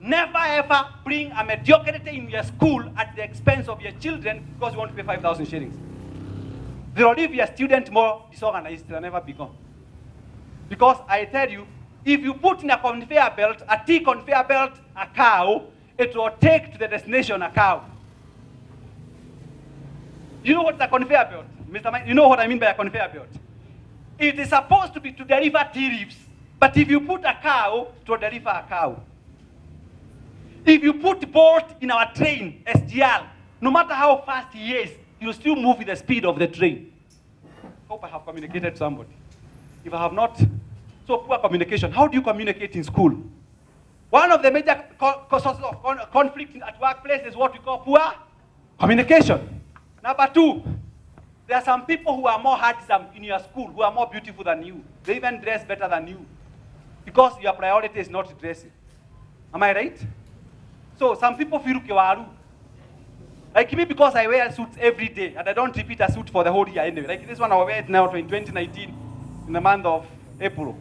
Never ever bring a mediocrity in your school at the expense of your children because you want to pay 5,000 shillings. They will leave your student more disorganized than ever before. Because I tell you, if you put in a conveyor belt, a T conveyor belt, a cow, it will take to the destination a cow. You know what's a conveyor belt? Mr. Mike, you know what I mean by a conveyor belt? It is supposed to be to deliver tea leaves. But if you put a cow, it will deliver a cow. If you put Bolt in our train, SGR, no matter how fast he is, you still move with the speed of the train. Hope I have communicated to somebody. If I have not, so poor communication. How do you communicate in school? One of the major causes of conflict at workplace is what we call poor communication. Number two, there are some people who are more handsome in your school, who are more beautiful than you. They even dress better than you. Because your priority is not dressing. Am I right? So some people feel kiwaru. Like me, because I wear suits every day, and I don't repeat a suit for the whole year anyway. Like this one I wear it now in 2019, in the month of April.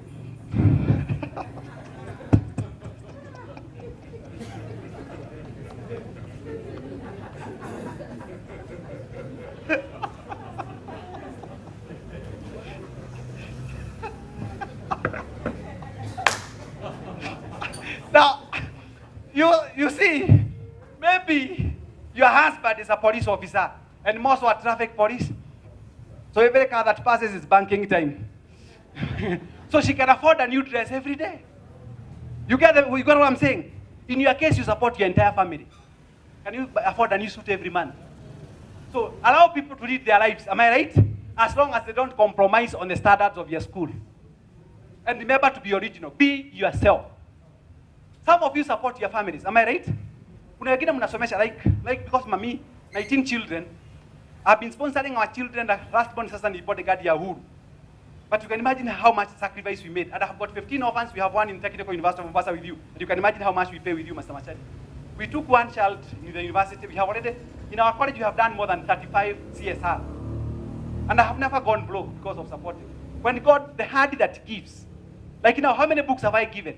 Now, you see, maybe your husband is a police officer and most are traffic police. So every car that passes is banking time. So she can afford a new dress every day. You get what I'm saying? In your case, you support your entire family. Can you afford a new suit every month? So allow people to live their lives. Am I right? As long as they don't compromise on the standards of your school. And remember to be original. Be yourself. Some of you support your families. Am I right? Kuna wengine mnasomesha like because mami 19 children. I've been sponsoring our children. The last born sasa ni bodyguard ya Uhuru. But you can imagine how much sacrifice we made. And I have got 15 orphans. We have one in Technical University of Mombasa with you. And you can imagine how much we pay with you, Mr. Machadi. We took one child in the university. We have already, in our college, we have done more than 35 CSR. And I have never gone broke because of supporting. When God, the hand that gives. Like, how many books have I given?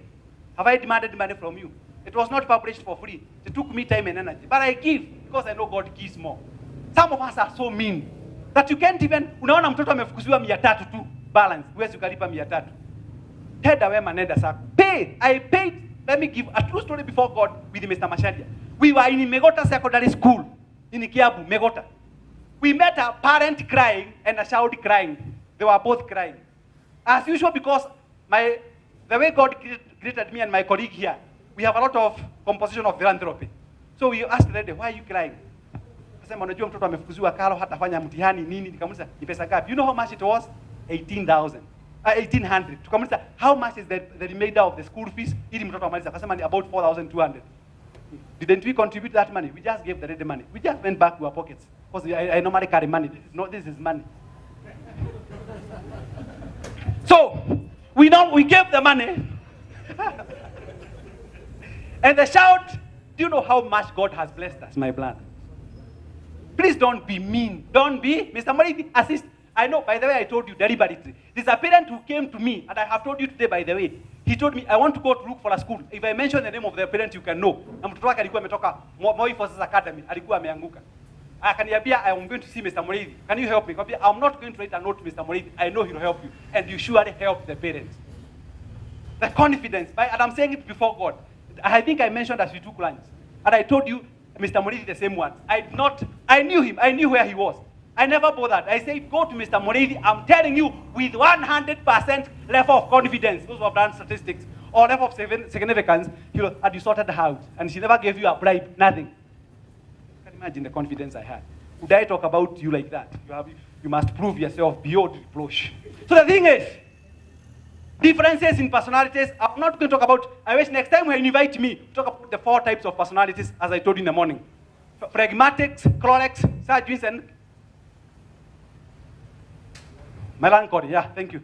Have I demanded money from you? It was not published for free. It took me time and energy. But I give because I know God gives more. Some of us are so mean that you can't even, unaona mtoto amefukuziwa 300 tu balance. Huwezi ukalipa 300. Ted away manenda sako. I paid, let me give a true story before God with Mr. Mashadia. We were in Megota Secondary School in Kiabu, Megota. We met a parent crying and a child crying. They were both crying. As usual, because the way God greeted me and my colleague here, we have a lot of composition of philanthropy. So we asked the lady, why are you crying? Akasema unajua mtoto amefukuziwa karo hatafanya mtihani nini. Nikamuuliza ni pesa ngapi? You know how much it was? 18,000. 1,800. Tukamuuliza how much is the remainder of the school fees? Ili mtoto amaliza. Akasema ni about 4,200. Didn't we contribute that money? We just gave the ready money. We just went back to our pockets. Because I normally carry money. This is money. So we gave the money. And the shout, do you know how much God has blessed us, my blood? Please don't be mean. Don't be. Mr. Moridi, assist. I know, by the way, I told you deliberately. There's a parent who came to me, and I have told you today, by the way. He told me, I want to go to look for a school. If I mention the name of the parent, you can know. Na mtoto wake alikuwa ametoka Moi Forces Academy, alikuwa ameanguka. Akaniambia, I am going to see Mr. Moridi. Can you help me? I'm not going to write a note to Mr. Moridi. I know he'll help you. And you surely help the parents. The confidence, and I'm saying it before God. I think I mentioned as we took lunch. And I told you, Mr. Moridi, the same one. I knew him. I knew where he was. I never bothered. I said, go to Mr. Moridi. I'm telling you, with 100% level of confidence, those who have done statistics, or level of significance, and you sorted out. And she never gave you a bribe, nothing. You can imagine the confidence I had. Would I talk about you like that? You must prove yourself beyond reproach. So the thing is, differences in personalities, I'm not going to talk about, I wish next time when you invite me, to talk about the 4 types of personalities, as I told you in the morning. Pragmatics, cholerics, sanguines, and melancholy. Yeah, thank you.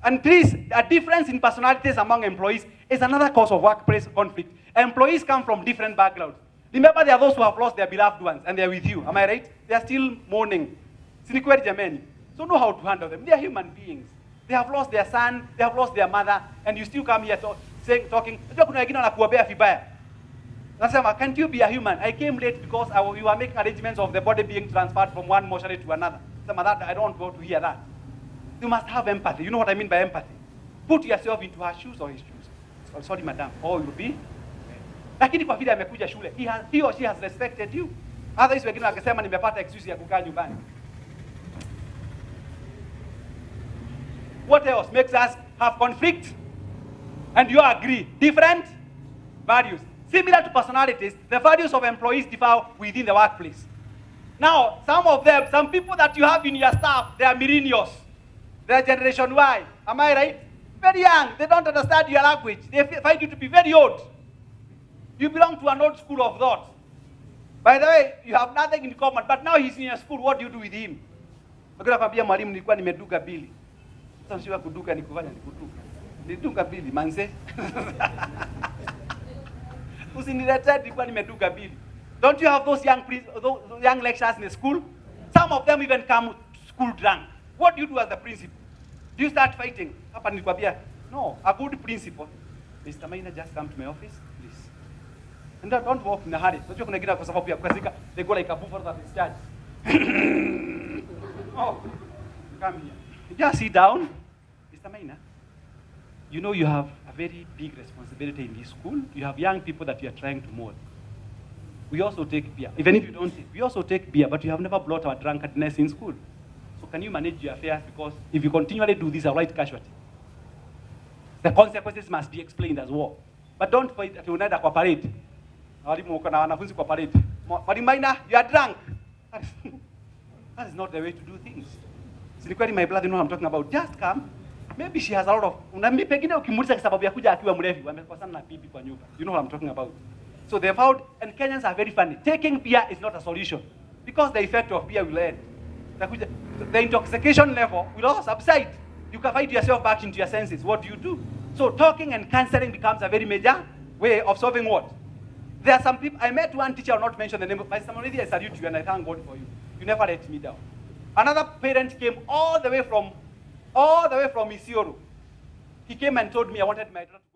And please, a difference in personalities among employees is another cause of workplace conflict. Employees come from different backgrounds. Remember, there are those who have lost their beloved ones, and they're with you. Am I right? They are still mourning. So know how to handle them. They are human beings. They have lost their son, they have lost their mother, and you still come here. So saying, talking. Unajua kuna wengine wanakuombea vibaya. Nasema, can't you be a human? I came late because you were making arrangements of the body being transferred from one mortuary to another. Some of that, I don't want to hear that. You must have empathy. You know what I mean by empathy? Put yourself into her shoes or his shoes. Oh, sorry, madam. Or you'll be. Lakini kwa vile amekuja shule, he or she has respected you. Otherwise wengine wakisema nimepata excuse ya kukaa nyumbani. What else makes us have conflict? And you agree. Different values. Similar to personalities, the values of employees differ within the workplace. Now, some people that you have in your staff, they are millennials. They are Generation Y. Am I right? Very young. They don't understand your language. They find you to be very old. You belong to an old school of thought. By the way, you have nothing in common, but now he's in your school. What do you do with him? Wakati nakwambia mwalimu nilikuwa nimeduka bili. Sasa sio kuduka ni kufanya ni kuduka. Niduka bili manze. Usiniletee nilikuwa nimeduka bili. Don't you have those young lecturers in the school? Some of them even come to school drunk. What do you do as the principal? Do you start fighting? Hapa nilikwambia, no, a good principal. Mr. Maina, just come to my office, please. And don't walk in a hurry. Unajua kuna wengine kwa sababu ya kukazika, they go like a buffalo that is charged. Oh, come here. Just sit down. Mr. Maina, you know you have a very big responsibility in this school. You have young people that you are trying to mold. We also take beer. Even if you don't take, we also take beer, but you have never brought our drunkenness in school. So can you manage your affairs? Because if you continually do this, I'll write casualty. The consequences must be explained as well. But don't fight at unaenda kwa parade. Walimu uko na wanafunzi kwa parade. Mwalimu Maina, you are drunk. That is not the way to do things. Sinikweli my brother, you know what I'm talking about. Just come. Maybe she has a lot of... Unambi pengine ukimuuliza kwa sababu ya kuja akiwa mlevi, wamekosana na bibi kwa nyumba. You know what I'm talking about. So they found, and Kenyans are very funny. Taking beer is not a solution. Because the effect of beer will end. The intoxication level will also subside. You can find yourself back into your senses. What do? So talking and counseling becomes a very major way of solving what? There are some people, I met one teacher, I will not mention the name, but somebody I salute you and I thank God for you. You never let me down. Another parent came all the way from Isiolo. He came and told me I wanted my daughter to